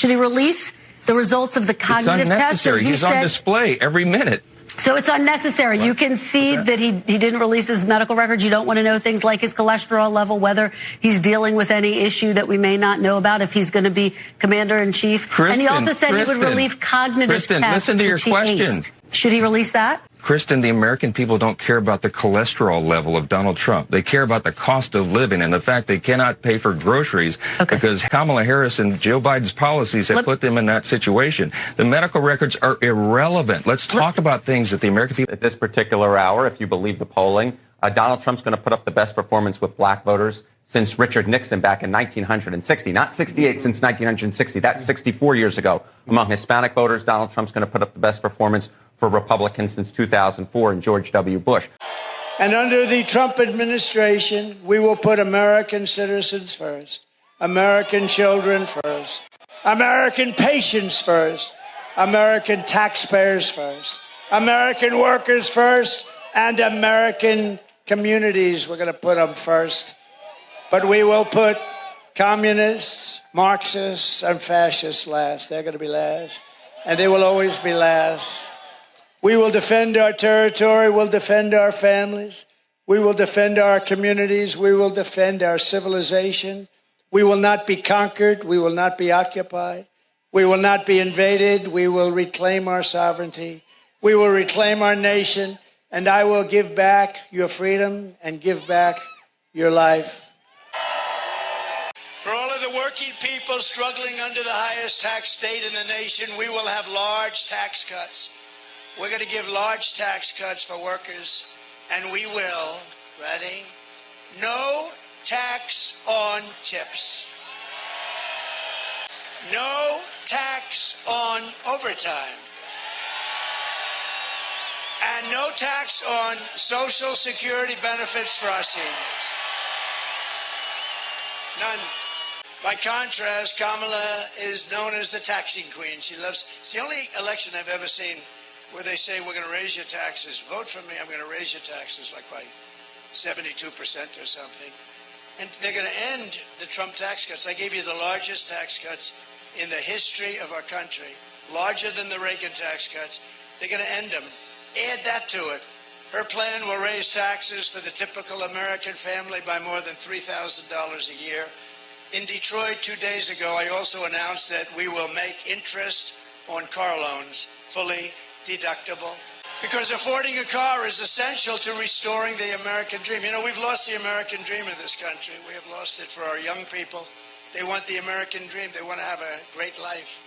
Should he release the results of the cognitive test? It's unnecessary. He's on display every minute. So it's unnecessary. You can see that he didn't release his medical records. You don't want to know things like his cholesterol level, whether he's dealing with any issue that we may not know about, if he's going to be commander-in-chief. And he also said he would release cognitive tests. Listen to your question. Should he release that? Kristen, the American people don't care about the cholesterol level of Donald Trump. They care about the cost of living and the fact they cannot pay for groceries because Kamala Harris and Joe Biden's policies have put them in that situation. The medical records are irrelevant. Let's talk about things that the American people... At this particular hour, if you believe the polling, Donald Trump's going to put up the best performance with black voters since Richard Nixon back in 1960. Not 68, since 1960. That's 64 years ago. Among Hispanic voters, Donald Trump's going to put up the best performance for Republicans since 2004 and George W. Bush. And under the Trump administration, we will put American citizens first, American children first, American patients first, American taxpayers first, American workers first, and American communities. We're going to put them first. But we will put communists, Marxists, and fascists last. They're going to be last. And they will always be last. We will defend our territory. We'll defend our families. We will defend our communities. We will defend our civilization. We will not be conquered. We will not be occupied. We will not be invaded. We will reclaim our sovereignty. We will reclaim our nation. And I will give back your freedom and give back your life. For all of the working people struggling under the highest tax state in the nation, we will have large tax cuts. We're going to give large tax cuts for workers, and we will, ready? No tax on tips. No tax on overtime. And no tax on Social Security benefits for our seniors. None. By contrast, Kamala is known as the taxing queen. It's the only election I've ever seen where they say, we're going to raise your taxes. Vote for me, I'm going to raise your taxes like by 72% or something. And they're going to end the Trump tax cuts. I gave you the largest tax cuts in the history of our country, larger than the Reagan tax cuts. They're going to end them. Add that to it. Her plan will raise taxes for the typical American family by more than $3,000 a year. In Detroit 2 days ago, I also announced that we will make interest on car loans fully deductible, because affording a car is essential to restoring the American dream. You know, we've lost the American dream in this country. We have lost it for our young people. They want the American dream. They want to have a great life.